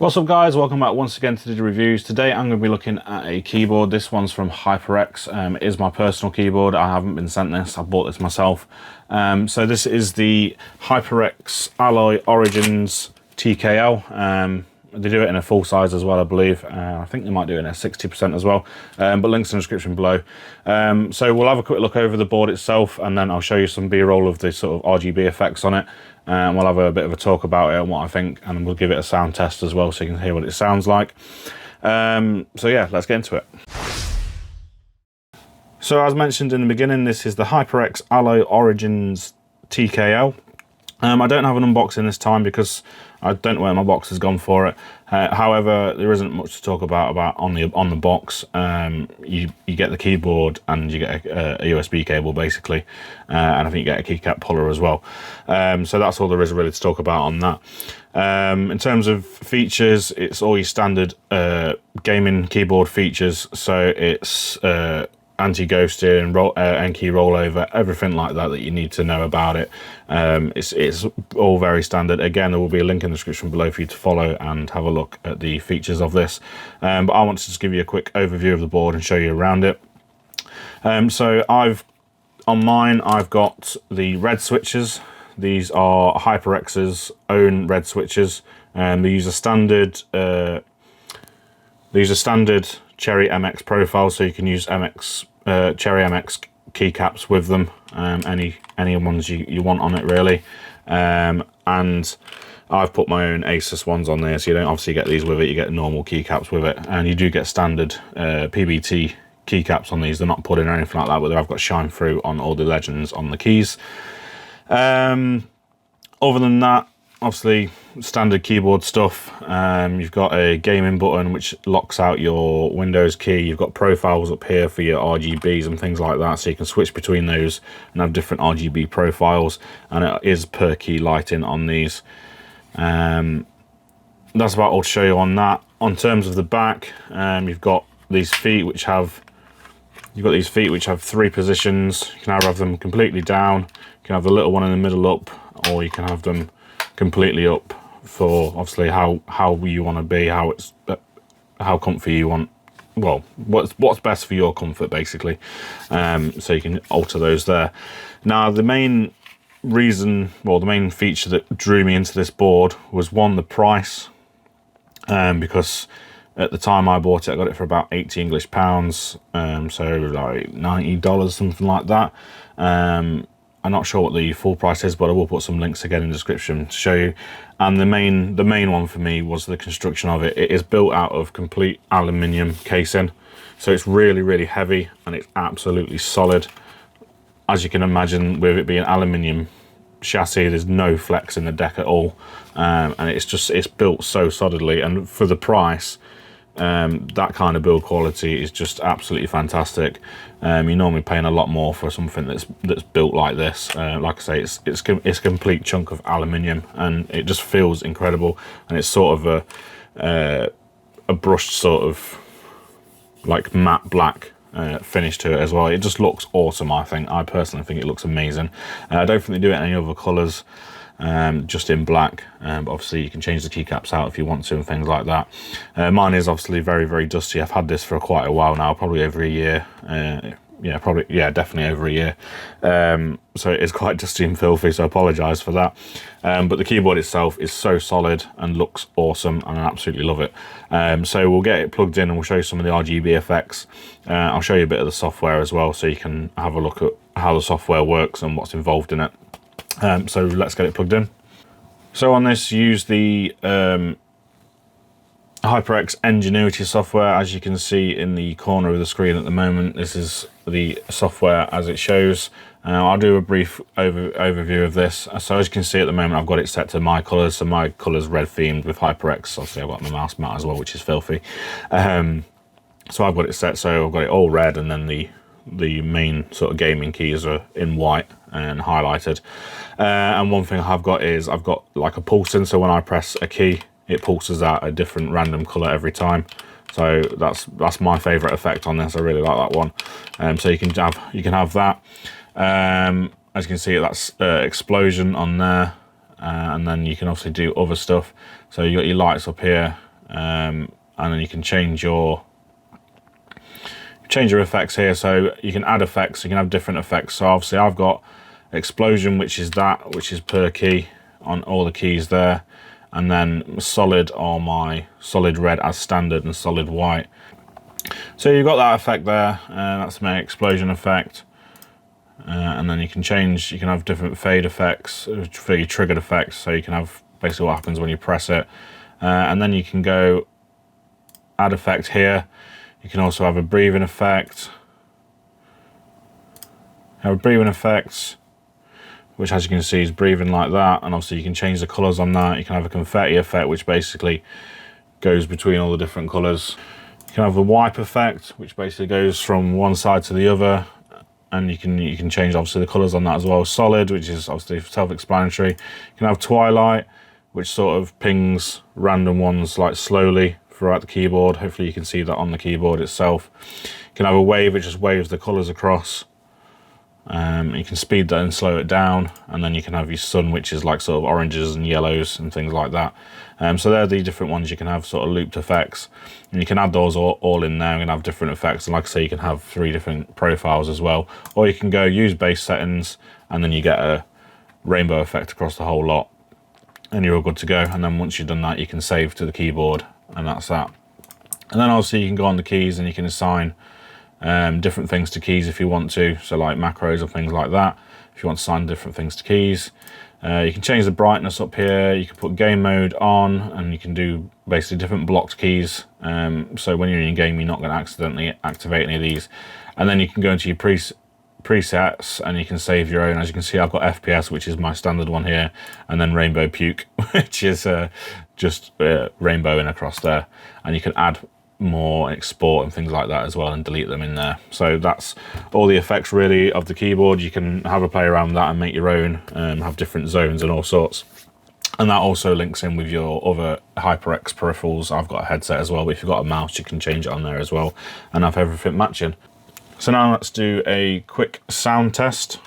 What's up guys, welcome back once again to the reviews. Today I'm going to be looking at a keyboard. This one's from HyperX. It is my personal keyboard. I haven't been sent this, I bought this myself. So this is the HyperX Alloy Origins TKL. They do it in a full size as well, I believe. I think they might do it in a 60% as well, but links in the description below. So we'll have a quick look over the board itself, and then I'll show you some B-roll of the sort of RGB effects on it. We'll have a bit of a talk about it and what I think, and we'll give it a sound test as well so you can hear what it sounds like. So yeah, let's get into it. So as mentioned in the beginning, this is the HyperX Alloy Origins TKL. I don't have an unboxing this time because I don't know where my box has gone for it. However, there isn't much to talk about on the box. You get the keyboard and you get a USB cable basically, and I think you get a keycap puller as well. So that's all there is really to talk about on that. In terms of features, it's all your standard gaming keyboard features. So it's anti-ghosting, N-key rollover, everything like that you need to know about it. It's all very standard. Again, there will be a link in the description below for you to follow and have a look at the features of this. But I want to just give you a quick overview of the board and show you around it. So on mine, I've got the red switches. These are HyperX's own red switches. They use a standard Cherry MX profile, so you can use Cherry MX keycaps with them, any ones you want on it really. And I've put my own Asus ones on there, so you don't obviously get these with it, you get normal keycaps with it, and you do get standard PBT keycaps on these. They're not put in or anything like that, but I've got shine through on all the legends on the keys. Other than that, obviously standard keyboard stuff. You've got a gaming button which locks out your Windows key. You've got profiles up here for your RGBs and things like that, so you can switch between those and have different RGB profiles, and it is per key lighting on these. That's about all to show you on that. On terms of the back, you've got these feet which have three positions. You can either have them completely down, you can have the little one in the middle up, or you can have them completely up for obviously how you want to be, how comfy you want, well, what's best for your comfort basically. So you can alter those there. Now the main feature that drew me into this board was one, the price, because at the time I bought it, I got it for about 80 English pounds, so like $90, something like that. I'm not sure what the full price is, but I will put some links again in the description to show you. And the main one for me was the construction of it. It is built out of complete aluminium casing, so it's really, really heavy and it's absolutely solid. As you can imagine, with it being aluminium chassis, there's no flex in the deck at all, and it's built so solidly, and for the price, that kind of build quality is just absolutely fantastic. You're normally paying a lot more for something that's built like this. Like I say, it's a complete chunk of aluminium, and it just feels incredible. And it's sort of a brushed sort of like matte black finish to it as well. It just looks awesome. I personally think it looks amazing. I don't think they do it in any other colours. Just in black, but obviously you can change the keycaps out if you want to and things like that. Mine is obviously very, very dusty. I've had this for quite a while now, probably over a year. Definitely over a year. So it is quite dusty and filthy, so I apologise for that. But the keyboard itself is so solid and looks awesome, and I absolutely love it. So we'll get it plugged in and we'll show you some of the RGB effects. I'll show you a bit of the software as well, so you can have a look at how the software works and what's involved in it. So let's get it plugged in. So on this, use the HyperX Ingenuity software. As you can see in the corner of the screen at the moment, this is the software as it shows. I'll do a brief overview of this. So as you can see at the moment, I've got it set to my colours. So my colour's red themed with HyperX. Obviously I've got my mouse mat as well, which is filthy. So I've got it set, so I've got it all red, and then the main sort of gaming keys are in white and highlighted. And one thing I've got is I've got like a pulsing, so when I press a key it pulses out a different random color every time. So that's my favorite effect on this. I really like that one. So you can have that. As you can see, that's explosion on there, and then you can obviously do other stuff. So you got your lights up here, and then you can change your effects here. So you can add effects, you can have different effects. So obviously I've got explosion, which is per key on all the keys there, and then solid are my solid red as standard and solid white. So you've got that effect there, that's my explosion effect. And then you can have different fade effects for your triggered effects, so you can have basically what happens when you press it. And then you can go add effect here. You can also have a breathing effect. Which, as you can see, is breathing like that, and obviously you can change the colours on that. You can have a confetti effect, which basically goes between all the different colours. You can have the wipe effect, which basically goes from one side to the other, and you can change obviously the colours on that as well. Solid, which is obviously self-explanatory. You can have twilight, which sort of pings random ones like slowly throughout the keyboard. Hopefully you can see that on the keyboard itself. You can have a wave, which just waves the colours across. You can speed that and slow it down, and then you can have your sun, which is like sort of oranges and yellows and things like that. So they're the different ones you can have, sort of looped effects, and you can add those all in there and have different effects. And like I say, you can have 3 different profiles as well, or you can go use base settings, and then you get a rainbow effect across the whole lot, and you're all good to go. And then once you've done that, you can save to the keyboard, and that's that. And then obviously you can go on the keys and you can assign different things to keys if you want to, so like macros or things like that. If you want to assign different things to keys, you can change the brightness up here. You can put game mode on, and you can do basically different blocked keys, so when you're in game you're not going to accidentally activate any of these. And then you can go into your presets and you can save your own. As you can see, I've got FPS, which is my standard one here, and then rainbow puke, which is just rainbowing across there. And you can add more, export and things like that as well, and delete them in there. So that's all the effects really of the keyboard. You can have a play around with that and make your own, have different zones and all sorts. And that also links in with your other HyperX peripherals. I've got a headset as well, but if you've got a mouse you can change it on there as well and have everything matching. So now let's do a quick sound test.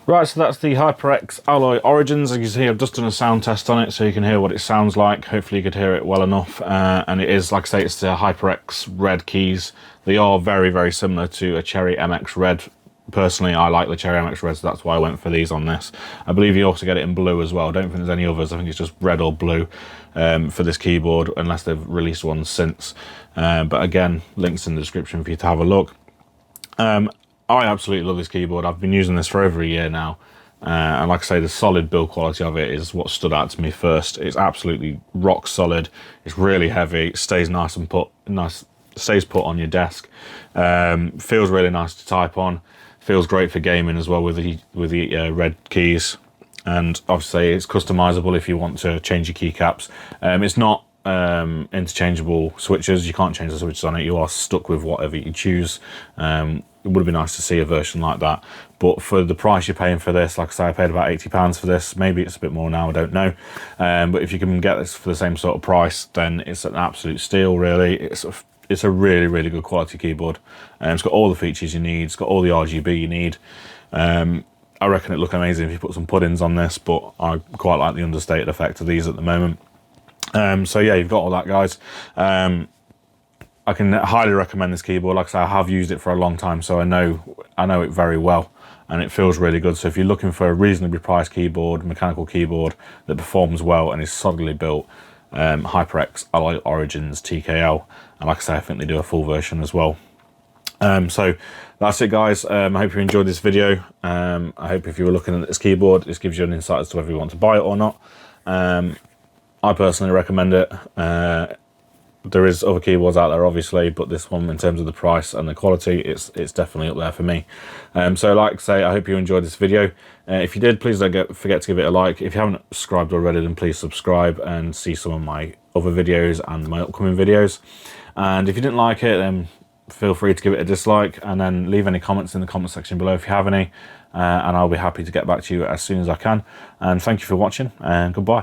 Right, so that's the HyperX Alloy Origins. As you can see, I've just done a sound test on it so you can hear what it sounds like. Hopefully you could hear it well enough. And it is, like I say, it's the HyperX Red keys. They are very, very similar to a Cherry MX Red. Personally, I like the Cherry MX Red, so that's why I went for these on this. I believe you also get it in blue as well. I don't think there's any others. I think it's just red or blue for this keyboard, unless they've released one since. But again, links in the description for you to have a look. I absolutely love this keyboard. I've been using this for over a year now, and like I say, the solid build quality of it is what stood out to me first. It's absolutely rock solid. It's really heavy. It stays nice and stays put on your desk. Feels really nice to type on. Feels great for gaming as well with the red keys, and obviously it's customizable if you want to change your keycaps. It's not interchangeable switches. You can't change the switches on it. You are stuck with whatever you choose. It would be nice to see a version like that, but for the price you're paying for this, like I say, I paid about £80 for this. Maybe it's a bit more now, I don't know, but if you can get this for the same sort of price, then it's an absolute steal really. It's a really, really good quality keyboard. It's got all the features you need. It's got all the RGB you need. I reckon it'd look amazing if you put some puddings on this, but I quite like the understated effect of these at the moment. So yeah, you've got all that, guys. I can highly recommend this keyboard. Like I say, I have used it for a long time, so I know it very well, and it feels really good. So if you're looking for a reasonably priced keyboard, mechanical keyboard that performs well and is solidly built, HyperX Alloy Origins TKL, and like I say, I think they do a full version as well. So that's it, guys. I hope you enjoyed this video. I hope if you were looking at this keyboard, this gives you an insight as to whether you want to buy it or not. I personally recommend it. There is other keyboards out there, obviously, but this one, in terms of the price and the quality, it's definitely up there for me. So like I say, I hope you enjoyed this video. If you did, please don't forget to give it a like. If you haven't subscribed already, then please subscribe and see some of my other videos and my upcoming videos. And if you didn't like it, then feel free to give it a dislike, and then leave any comments in the comment section below if you have any, and I'll be happy to get back to you as soon as I can. And thank you for watching, and goodbye.